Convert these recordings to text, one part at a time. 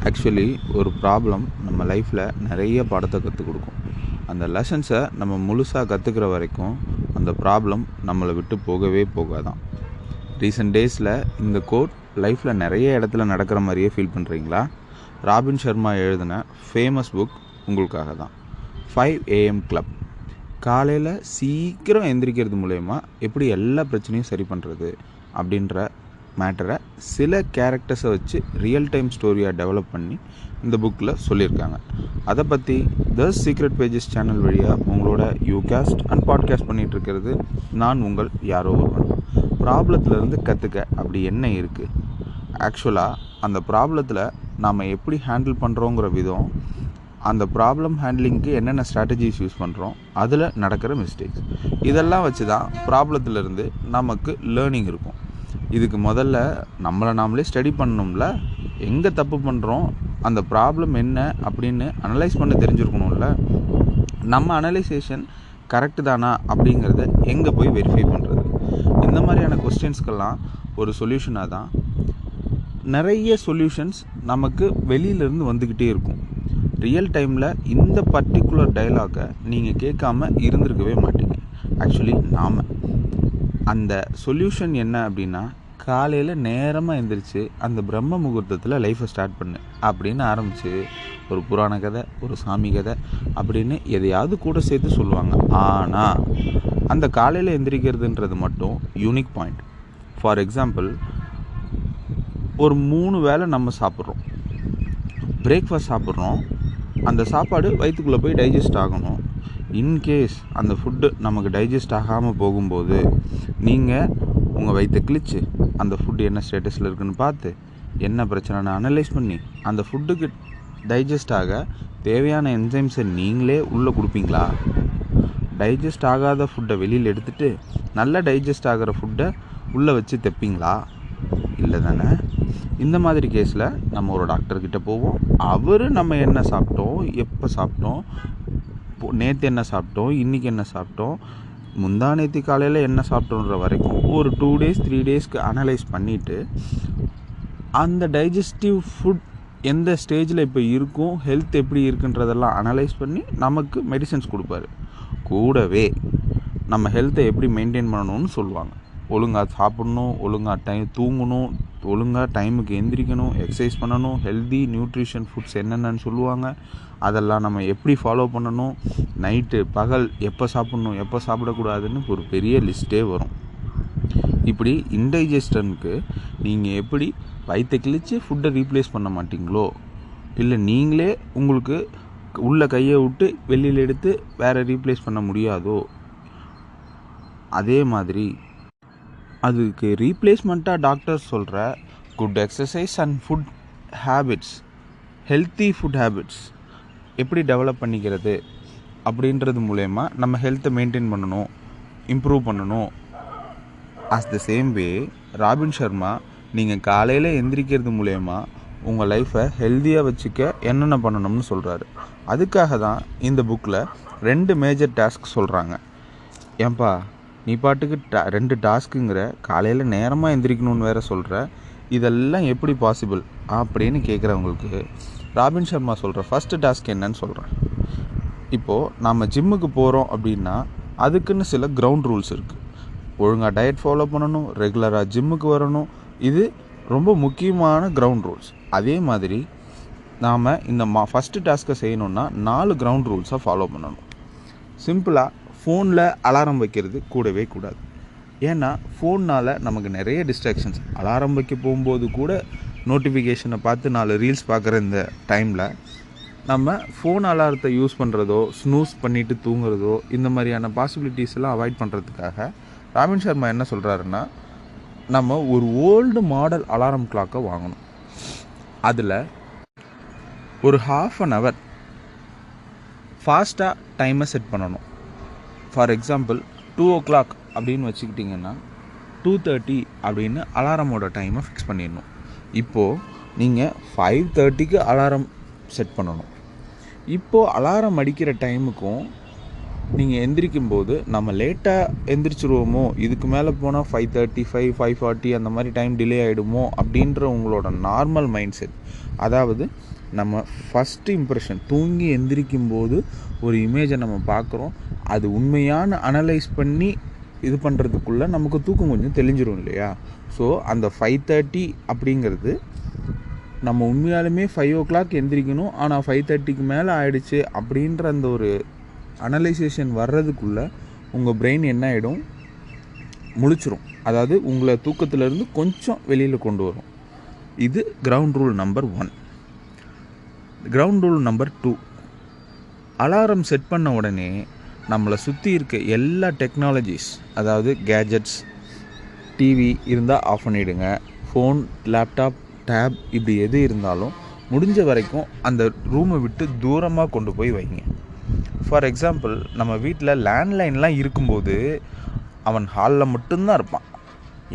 Actually ஒரு problem நம்ம லைஃப்பில் நிறைய பாடத்தை கற்றுக் கொடுக்கும். அந்த லெசன்ஸை நம்ம முழுசாக கற்றுக்கிற வரைக்கும் அந்த ப்ராப்ளம் நம்மளை விட்டு போகவே போகாதான். ரீசெண்ட் டேஸில் இந்த கோட் லைஃப்பில் நிறைய இடத்துல நடக்கிற மாதிரியே ஃபீல் பண்ணுறீங்களா? ராபின் சர்மா எழுதின ஃபேமஸ் புக் உங்களுக்காக தான். 5 AM கிளப். காலையில் சீக்கிரம் எந்திரிக்கிறது மூலயமா எப்படி எல்லா பிரச்சனையும் சரி பண்ணுறது அப்படின்ற மேட்டரை சில கேரக்டர்ஸை வச்சு ரியல் டைம் ஸ்டோரியாக டெவலப் பண்ணி இந்த புக்கில் சொல்லியிருக்காங்க. அதை பற்றி த சீக்ரெட் பேஜஸ் சேனல் வழியாக உங்களோட யூகாஸ்ட் அண்ட் பாட்காஸ்ட் பண்ணிகிட்டு இருக்கிறது நான் உங்கள் யாரோ ஒருவன். ப்ராப்ளத்திலேருந்து கற்றுக்க அப்படி என்ன இருக்குது? ஆக்சுவலாக அந்த ப்ராப்ளத்தில் நாம் எப்படி ஹேண்டில் பண்ணுறோங்கிற விதம், அந்த ப்ராப்ளம் ஹேண்ட்லிங்க்கு என்னென்ன ஸ்ட்ராட்டஜிஸ் யூஸ் பண்ணுறோம், அதில் நடக்கிற மிஸ்டேக்ஸ், இதெல்லாம் வச்சு தான் ப்ராப்ளத்திலேருந்து நமக்கு லேர்னிங் இருக்கும். இதுக்கு முதல்ல நம்மளை நாமளே ஸ்டடி பண்ணணும்ல. எங்கே தப்பு பண்ணுறோம், அந்த ப்ராப்ளம் என்ன அப்படின்னு அனலைஸ் பண்ண தெரிஞ்சுருக்கணும்ல. நம்ம அனலைசேஷன் கரெக்டு தானா அப்படிங்கிறத எங்கே போய் வெரிஃபை பண்ணுறது? இந்த மாதிரியான கொஸ்டின்ஸ்க்கெல்லாம் ஒரு சொல்யூஷனாக தான் நிறைய சொல்யூஷன்ஸ் நமக்கு வெளியிலேருந்து வந்துக்கிட்டே இருக்கும். ரியல் டைமில் இந்த பர்டிகுலர் டயலாகை நீங்கள் கேட்காம இருந்திருக்கவே மாட்டீங்க. ஆக்சுவலி நாம் அந்த சொல்யூஷன் என்ன அப்படின்னா, காலையில் நேரமாக எழுந்திரிச்சு அந்த பிரம்ம முகூர்த்தத்தில் லைஃப்பை ஸ்டார்ட் பண்ணு அப்படின்னு ஆரம்பித்து ஒரு புராண கதை, ஒரு சாமி கதை அப்படின்னு எதையாவது கூட சேர்த்து சொல்லுவாங்க. ஆனால் அந்த காலையில் எந்திரிக்கிறதுன்றது மட்டும் யூனிக் பாயிண்ட். ஃபார் எக்ஸாம்பிள், ஒரு 3 வேளை நம்ம சாப்பிட்றோம். பிரேக்ஃபாஸ்ட் சாப்பிட்றோம். அந்த சாப்பாடு வயிற்றுக்குள்ளே போய் டைஜஸ்ட் ஆகணும். இன்கேஸ் அந்த ஃபுட்டு நமக்கு டைஜஸ்ட் ஆகாமல் போகும்போது நீங்கள் உங்கள் வயிற்றை கிழிச்சு அந்த ஃபுட்டு என்ன ஸ்டேட்டஸில் இருக்குதுன்னு பார்த்து என்ன பிரச்சனைன்னு அனலைஸ் பண்ணி அந்த ஃபுட்டுக்கு டைஜஸ்ட் ஆக தேவையான என்சைம்ஸை நீங்களே உள்ளே கொடுப்பீங்களா? டைஜஸ்ட் ஆகாத ஃபுட்டை வெளியில் எடுத்துகிட்டு நல்லா டைஜஸ்ட் ஆகிற ஃபுட்டை உள்ளே வச்சு தைப்பீங்களா? இல்லை தானே? இந்த மாதிரி கேஸில் நம்ம ஒரு டாக்டர்கிட்ட போவோம். அவர் நம்ம என்ன சாப்பிட்டோம், எப்போ சாப்பிட்டோம், நேற்று என்ன சாப்பிட்டோம், இன்றைக்கி என்ன சாப்பிட்டோம், முந்தா நேற்று காலையில் என்ன சாப்பிட்டோன்ற வரைக்கும் ஒரு 2 days 3 daysக்கு அனலைஸ் பண்ணிவிட்டு அந்த டைஜஸ்டிவ் ஃபுட் எந்த ஸ்டேஜில் இப்போ இருக்கும், ஹெல்த் எப்படி இருக்குன்றதெல்லாம் அனலைஸ் பண்ணி நமக்கு மெடிசன்ஸ் கொடுப்பாரு. கூடவே நம்ம ஹெல்த்தை எப்படி மெயின்டைன் பண்ணணும்னு சொல்லுவாங்க. ஒழுங்காக சாப்பிட்ணும், ஒழுங்காக தூங்கணும், ஒழுங்காக டைமுக்கு எந்திரிக்கணும், எக்ஸசைஸ் பண்ணணும், ஹெல்தி நியூட்ரிஷன் ஃபுட்ஸ் என்னென்னு சொல்லுவாங்க. அதெல்லாம் நம்ம எப்படி ஃபாலோ பண்ணணும், நைட்டு பகல் எப்போ சாப்பிட்ணும் எப்போ சாப்பிடக்கூடாதுன்னு ஒரு பெரிய லிஸ்ட்டே வரும். இப்படி இன்டைஜஸ்டனுக்கு நீங்கள் எப்படி வயிற்றை கிழித்து ஃபுட்டை ரீப்ளேஸ் பண்ண மாட்டிங்களோ, இல்லை நீங்களே உங்களுக்கு உள்ள கையை விட்டு வெளியில் எடுத்து வேறு ரீப்ளேஸ் பண்ண முடியாதோ, அதே மாதிரி அதுக்கு ரீப்ளேஸ்மெண்ட்டாக டாக்டர் சொல்கிற good exercise and food habits, healthy food habits எப்படி டெவலப் பண்ணிக்கிறது அப்படின்றது மூலயமா நம்ம ஹெல்த்தை மெயின்டைன் பண்ணணும், இம்ப்ரூவ் பண்ணணும். As the same way Robin Sharma நீங்கள் காலையில் எந்திரிக்கிறது மூலயமா உங்கள் லைஃப்பை ஹெல்த்தியாக வச்சுக்க என்னென்ன பண்ணணும்னு சொல்கிறாரு. அதுக்காக தான் இந்த புக்கில் 2 மேஜர் டாஸ்க் சொல்கிறாங்க. ஏன்பா நீ பாட்டுக்கு 2 டாஸ்க்குங்கிற, காலையில் நேரமாக எந்திரிக்கணும்னு வேறு சொல்கிற, இதெல்லாம் எப்படி பாசிபிள் அப்படின்னு கேட்குறவங்களுக்கு ராபின் சர்மா சொல்கிற ஃபஸ்ட்டு டாஸ்க் என்னன்னு சொல்கிறேன். இப்போது நம்ம ஜிம்முக்கு போகிறோம் அப்படின்னா அதுக்குன்னு சில கிரவுண்ட் ரூல்ஸ் இருக்குது. ஒழுங்காக டயட் ஃபாலோ பண்ணணும், ரெகுலராக ஜிம்முக்கு வரணும். இது ரொம்ப முக்கியமான கிரவுண்ட் ரூல்ஸ். அதே மாதிரி நாம் இந்த ஃபஸ்ட்டு டாஸ்க்கை செய்யணுன்னா 4 கிரவுண்ட் ரூல்ஸை ஃபாலோ பண்ணணும். சிம்பிளாக ஃபோனில் அலாரம் வைக்கிறது கூடவே கூடாது. ஏன்னா ஃபோன்னால் நமக்கு நிறைய டிஸ்ட்ராக்ஷன்ஸ். அலாரம் வைக்க போகும்போது கூட நோட்டிஃபிகேஷனை பார்த்து 4 ரீல்ஸ் பார்க்குற இந்த டைமில் நம்ம ஃபோன் அலாரத்தை யூஸ் பண்ணுறதோ, ஸ்னூஸ் பண்ணிவிட்டு தூங்குறதோ, இந்த மாதிரியான பாசிபிலிட்டிஸ் எல்லாம் அவாய்ட் பண்ணுறதுக்காக ராபின் சர்மா என்ன சொல்கிறாருன்னா, நம்ம ஒரு ஓல்டு மாடல் அலாரம் கிளாக்கை வாங்கணும். அதில் ஒரு 1/2 hour ஃபாஸ்ட்டாக டைமை செட் பண்ணணும். ஃபார் எக்ஸாம்பிள் 2 o'clock அப்படின்னு வச்சுக்கிட்டிங்கன்னா 2:30 அப்படின்னு அலாரமோட டைமை ஃபிக்ஸ் பண்ணிடணும். இப்போது நீங்கள் 5:30க்கு அலாரம் செட் பண்ணணும். இப்போது அலாரம் அடிக்கிற டைமுக்கும் நீங்கள் எந்திரிக்கும் போது நம்ம லேட்டாக எந்திரிச்சிருவோமோ, இதுக்கு மேலே போனால் 5:35 5:40 அந்த மாதிரி டைம் டிலே ஆகிடுமோ அப்படின்ற உங்களோட நார்மல் மைண்ட் செட். அதாவது நம்ம ஃபஸ்ட்டு இம்ப்ரெஷன், தூங்கி எந்திரிக்கும் போது ஒரு இமேஜை நம்ம பார்க்குறோம், அது உண்மையான அனலைஸ் பண்ணி இது பண்ணுறதுக்குள்ளே நமக்கு தூக்கம் கொஞ்சம் தெளிஞ்சிரும் இல்லையா. ஸோ அந்த 5:30 அப்படிங்கிறது நம்ம உண்மையாலுமே 5 o'clock எந்திரிக்கணும், ஆனால் 5:30க்கு மேலே ஆயிடுச்சு அப்படின்ற அந்த ஒரு அனலைசேஷன் வர்றதுக்குள்ளே உங்கள் பிரெயின் என்ன ஆகிடும், முழிச்சிரும். அதாவது உங்களை தூக்கத்திலேருந்து கொஞ்சம் வெளியில் கொண்டு வரும். இது ground rule number 1. Ground rule number 2, alarm set பண்ண உடனே நம்மளை சுற்றி இருக்க எல்லா டெக்னாலஜிஸ், அதாவது கேஜெட்ஸ், டிவி இருந்தால் ஆஃப் பண்ணிவிடுங்க. ஃபோன், லேப்டாப், டேப் இப்படி எது இருந்தாலும் முடிஞ்ச வரைக்கும் அந்த ரூமை விட்டு தூரமாக கொண்டு போய் வைங்க. ஃபார் எக்ஸாம்பிள், நம்ம வீட்டில் லேண்ட்லைன்லாம் இருக்கும்போது அவன் ஹாலில் மட்டும்தான் இருப்பான்.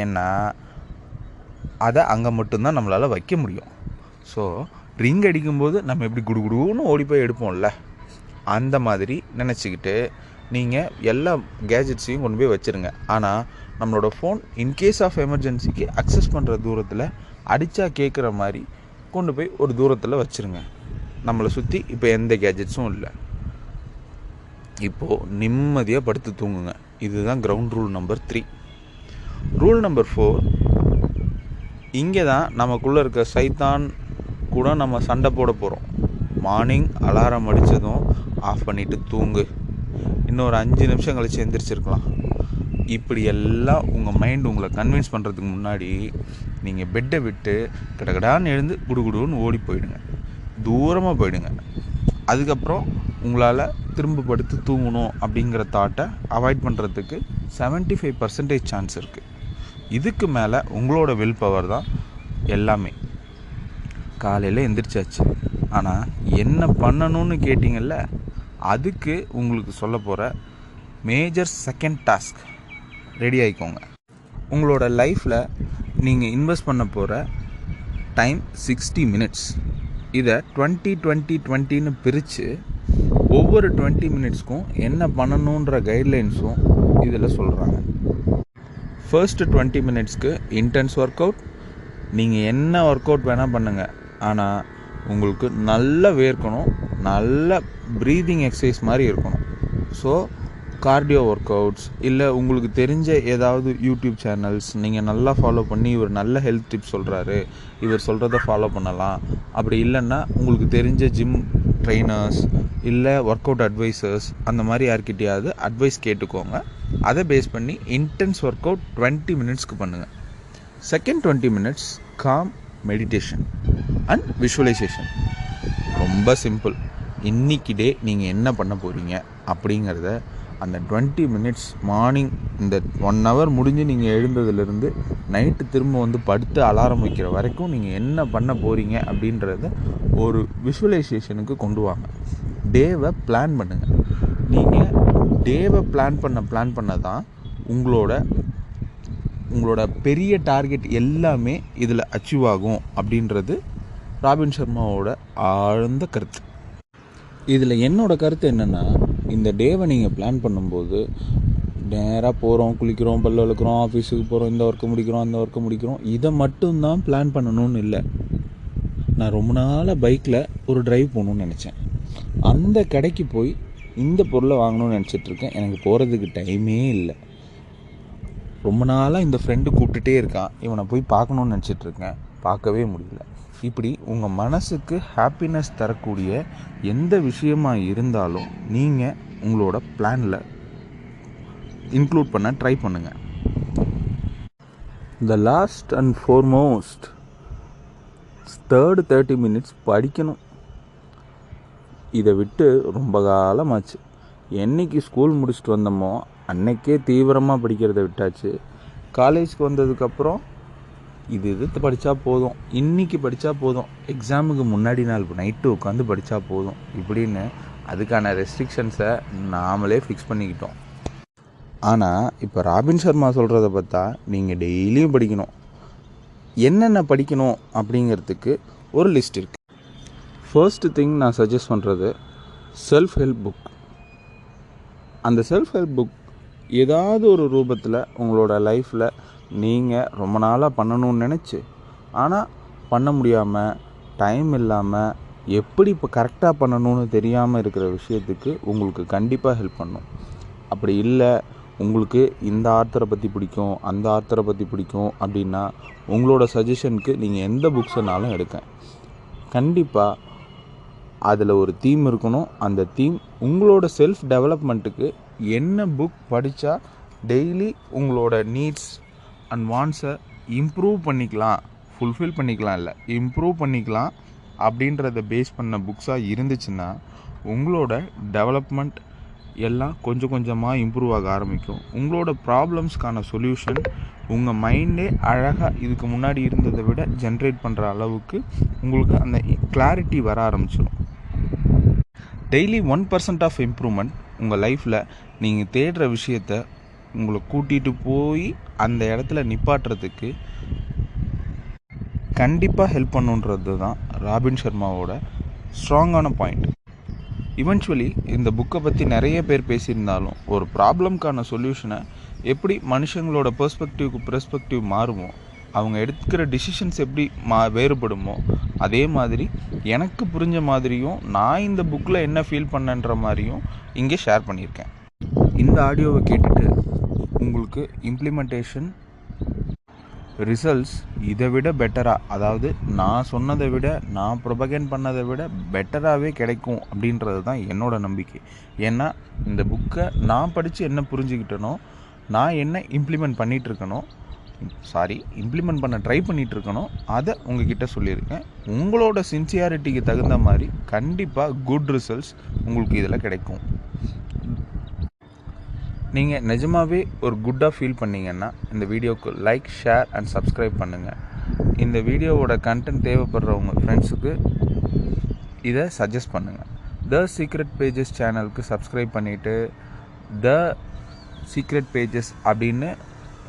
ஏன்னா அதை அங்கே மட்டும்தான் நம்மளால் வைக்க முடியும். ஸோ ரிங் அடிக்கும்போது நம்ம எப்படி குடுகுடுன்னு ஓடி போய் எடுப்போம்ல, அந்த மாதிரி நினச்சிக்கிட்டு நீங்கள் எல்லா கேஜெட்ஸையும் கொண்டு போய் வச்சுருங்க. ஆனால் நம்மளோட ஃபோன் இன்கேஸ் ஆஃப் எமர்ஜென்சிக்கு அக்சஸ் பண்ணுற தூரத்தில் அடித்தா கேட்குற மாதிரி கொண்டு போய் ஒரு தூரத்தில் வச்சுருங்க. நம்மளை சுற்றி இப்போ எந்த கேஜெட்ஸும் இல்லை. இப்போது நிம்மதியாக படுத்து தூங்குங்க. இதுதான் ground rule number 3. Rule number 4, இங்கே தான் நமக்குள்ளே இருக்க சைத்தான் கூட நம்ம சண்டை போட போகிறோம். மார்னிங் அலாரம் அடித்ததும் ஆஃப் பண்ணிவிட்டு தூங்கு, இன்னொரு 5 நிமிஷம் கழித்து எந்திரிச்சிருக்கலாம். இப்படி எல்லாம் உங்கள் மைண்ட் உங்களை கன்வின்ஸ் பண்ணுறதுக்கு முன்னாடி நீங்கள் பெட்டை விட்டு கடகடான்னு எழுந்து குடுகுடுன்னு ஓடி போயிடுங்க, தூரமாக போயிடுங்க. அதுக்கப்புறம் உங்களால் திரும்ப படுத்து தூங்கணும் அப்படிங்கிற தாட்டை அவாய்ட் பண்ணுறதுக்கு 75% சான்ஸ் இருக்குது. இதுக்கு மேலே உங்களோட வில் பவர் தான் எல்லாமே. காலையில் எந்திரிச்சாச்சு, ஆனால் என்ன பண்ணணும்னு கேட்டிங்கல்ல, அதுக்கு உங்களுக்கு சொல்ல போகிற மேஜர் செகண்ட் டாஸ்க் ரெடி ஆகிக்கோங்க. உங்களோட லைஃப்பில் நீங்கள் இன்வெஸ்ட் பண்ண போகிற டைம் 60 மினிட்ஸ். இதை 20-20-20ன்னு பிரித்து ஒவ்வொரு 20 மினிட்ஸ்க்கும் என்ன பண்ணணுன்ற கைட்லைன்ஸும் இதில் சொல்கிறாங்க. ஃபர்ஸ்ட்டு 20 மினிட்ஸ்க்கு இன்டென்ஸ் ஒர்க் அவுட். நீங்கள் என்ன ஒர்க் அவுட் வேணால் பண்ணுங்கள், ஆனால் உங்களுக்கு நல்லா வேர்க்கணும், நல்ல ப்ரீதிங் எக்ஸசைஸ் மாதிரி இருக்கணும். ஸோ கார்டியோ ஒர்க் அவுட்ஸ், இல்லை உங்களுக்கு தெரிஞ்ச ஏதாவது யூடியூப் சேனல்ஸ் நீங்கள் நல்லா ஃபாலோ பண்ணி இவர் நல்ல ஹெல்த் டிப்ஸ் சொல்கிறாரு, இவர் சொல்கிறத ஃபாலோ பண்ணலாம். அப்படி இல்லைன்னா உங்களுக்கு தெரிஞ்ச ஜிம் ட்ரெயினர்ஸ் இல்லை ஒர்க் அவுட் அட்வைசர்ஸ் அந்த மாதிரி யார்கிட்டையாவது அட்வைஸ் கேட்டுக்கோங்க. அதை பேஸ் பண்ணி இன்டென்ஸ் ஒர்க் அவுட் 20 மினிட்ஸ்க்கு பண்ணுங்கள். Second 20 minutes calm meditation and visualisation. ரொம்ப சிம்பிள். இன்றைக்கி டே நீங்கள் என்ன பண்ண போகிறீங்க அப்படிங்கிறத அந்த 20 மினிட்ஸ் மார்னிங் இந்த 1 hour முடிஞ்சு நீங்கள் எழுந்ததுலேருந்து நைட்டு திரும்ப வந்து படுத்து அலாரம் வைக்கிற வரைக்கும் நீங்கள் என்ன பண்ண போகிறீங்க அப்படின்றத ஒரு விஷுவலைசேஷனுக்கு கொண்டு வாங்க. டேவை பிளான் பண்ணுங்கள். நீங்கள் டேவை பிளான் பண்ண தான் உங்களோட பெரிய டார்கெட் எல்லாமே இதில் அச்சீவ் ஆகும் அப்படின்றது ராபின் சர்மாவோட ஆழ்ந்த கருத்து. இதில் என்னோடய கருத்து என்னென்னா, இந்த டேவை நீங்கள் பிளான் பண்ணும்போது நேராக போகிறோம், குளிக்கிறோம், பல்ல விளக்குறோம், ஆஃபீஸுக்கு போகிறோம், இந்த ஒர்க்கை முடிக்கிறோம், அந்த ஒர்க்கை முடிக்கிறோம், இதை மட்டும்தான் பிளான் பண்ணணும்னு இல்லை. நான் ரொம்ப நாளாக பைக்கில் ஒரு டிரைவ் போகணுன்னு நினச்சேன். அந்த கடைக்கு போய் இந்த பொருளை வாங்கணும்னு நினச்சிட்ருக்கேன். எனக்கு போகிறதுக்கு டைமே இல்லை. ரொம்ப நாளாக இந்த ஃப்ரெண்டு கூப்பிட்டுட்டே இருக்கான், இவனை போய் பார்க்கணுன்னு நினச்சிட்ருக்கேன், பார்க்கவே முடியல. இப்படி உங்கள் மனசுக்கு ஹாப்பினஸ் தரக்கூடிய எந்த விஷயமாக இருந்தாலும் நீங்கள் உங்களோட பிளானில் இன்க்ளூட் பண்ண ட்ரை பண்ணுங்கள். The last and foremost third 30 minutes படிக்கணும். இதை விட்டு ரொம்ப காலமாச்சு. என்றைக்கு ஸ்கூல் முடிச்சுட்டு வந்தோமோ அன்னைக்கே தீவிரமாக படிக்கிறத விட்டாச்சு. காலேஜ்க்கு வந்ததுக்கப்புறம் இது படித்தா போதும், இன்றைக்கி படித்தா போதும், எக்ஸாமுக்கு முன்னாடி நாள் நைட்டு உட்காந்து படித்தா போதும் இப்படின்னு அதுக்கான ரெஸ்ட்ரிக்ஷன்ஸை நாமளே ஃபிக்ஸ் பண்ணிக்கிட்டோம். ஆனால் இப்போ ராபின் சர்மா சொல்கிறத பார்த்தா நீங்கள் டெய்லியும் படிக்கணும். என்னென்ன படிக்கணும் அப்படிங்கிறதுக்கு ஒரு லிஸ்ட் இருக்குது. ஃபர்ஸ்ட் திங் நான் சஜஸ்ட் பண்ணுறது செல்ஃப் ஹெல்ப் புக். அந்த செல்ஃப் ஹெல்ப் புக் ஏதாவது ஒரு ரூபத்தில் உங்களோட லைஃப்பில் நீங்கள் ரொம்ப நாளாக பண்ணணும்னு நினச்சி ஆனால் பண்ண முடியாமல், டைம் இல்லாமல், எப்படி இப்போ கரெக்டாக பண்ணணும்னு தெரியாமல் இருக்கிற விஷயத்துக்கு உங்களுக்கு கண்டிப்பாக ஹெல்ப் பண்ணும். அப்படி இல்லை, உங்களுக்கு இந்த ஆத்தரை பற்றி பிடிக்கும், அந்த ஆத்தரை பற்றி பிடிக்கும் அப்படின்னா உங்களோட சஜஷனுக்கு நீங்கள் எந்த புக்ஸ்னாலும் எடுங்க. கண்டிப்பாக அதில் ஒரு தீம் இருக்கணும். அந்த தீம் உங்களோட செல்ஃப் டெவலப்மெண்ட்டுக்கு என்ன புக் படித்தா டெய்லி உங்களோட நீட்ஸ் அண்ட் வாண்ட்ஸை இம்ப்ரூவ் பண்ணிக்கலாம், ஃபுல்ஃபில் பண்ணிக்கலாம், இல்லை இம்ப்ரூவ் பண்ணிக்கலாம் அப்படின்றத பேஸ் பண்ண புக்ஸாக இருந்துச்சுன்னா உங்களோட டெவலப்மெண்ட் எல்லாம் கொஞ்சம் கொஞ்சமாக இம்ப்ரூவ் ஆக ஆரம்பிக்கும். உங்களோட ப்ராப்ளம்ஸ்க்கான சொல்யூஷன் உங்கள் மைண்டே அழகாக இதுக்கு முன்னாடி இருந்ததை விட ஜென்ரேட் பண்ணுற அளவுக்கு உங்களுக்கு அந்த கிளாரிட்டி வர ஆரம்பிச்சிடும். டெய்லி 1% ஆஃப் இம்ப்ரூவ்மெண்ட் உங்கள் லைஃப்பில் நீங்கள் தேடுற விஷயத்தை உங்களை கூட்டிகிட்டு போய் அந்த இடத்துல நிப்பாட்டுறதுக்கு கண்டிப்பாக ஹெல்ப் பண்ணுன்றது தான் ராபின் சர்மாவோட ஸ்ட்ராங்கான பாயிண்ட். இவென்ச்சுவலி இந்த புக்கை பற்றி நிறைய பேர் பேசியிருந்தாலும் ஒரு ப்ராப்ளம்க்கான சொல்யூஷனை எப்படி மனுஷங்களோட பெர்ஸ்பெக்டிவ் மாறுமோ, அவங்க எடுக்கிற டிசிஷன்ஸ் எப்படி வேறுபடுமோ, அதே மாதிரி எனக்கு புரிஞ்ச மாதிரியும் நான் இந்த புக்கில் என்ன ஃபீல் பண்ணன்ற மாதிரியும் இங்கே ஷேர் பண்ணியிருக்கேன். இந்த ஆடியோவை கேட்டுட்டு உங்களுக்கு இம்ப்ளிமெண்டேஷன் ரிசல்ட்ஸ் இதை விட பெட்டராக, அதாவது நான் சொன்னதை விட, நான் ப்ரொபகேண்ட் பண்ணதை விட பெட்டராகவே கிடைக்கும் அப்படின்றது தான் என்னோட நம்பிக்கை. ஏன்னா இந்த புக்கை நான் படித்து என்ன புரிஞ்சுக்கிட்டனோ, நான் என்ன இம்ப்ளிமெண்ட் பண்ண ட்ரை பண்ணிகிட்ருக்கணும், அதை உங்ககிட்ட சொல்லியிருக்கேன். உங்களோட சின்சியாரிட்டிக்கு தகுந்த மாதிரி கண்டிப்பாக குட் ரிசல்ட்ஸ் உங்களுக்கு இதில் கிடைக்கும். நீங்கள் நிஜமாகவே ஒரு குட்டாக ஃபீல் பண்ணிங்கன்னா இந்த வீடியோவுக்கு லைக், ஷேர் அண்ட் சப்ஸ்கிரைப் பண்ணுங்கள். இந்த வீடியோவோட கண்டென்ட் தேவைப்படுறவங்க ஃப்ரெண்ட்ஸுக்கு இதை சஜஸ்ட் பண்ணுங்கள். த சீக்ரெட் பேஜஸ் சேனலுக்கு சப்ஸ்கிரைப் பண்ணிவிட்டு த சீக்ரெட் பேஜஸ் அப்படின்னு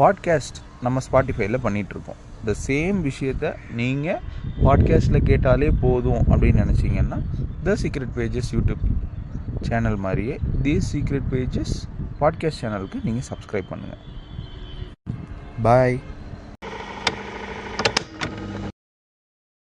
பாட்காஸ்ட் நம்ம ஸ்பாட்டிஃபைல பண்ணிகிட்ருக்கோம். த சேம் விஷயத்தை நீங்கள் பாட்காஸ்ட்டில் கேட்டாலே போதும் அப்படின்னு நினச்சிங்கன்னா the secret pages YouTube channel மாதிரியே தி சீக்ரெட் பேஜஸ் பாட்காஸ்ட் சேனலுக்கு நீங்கள் சப்ஸ்கிரைப் பண்ணுங்கள். பாய்.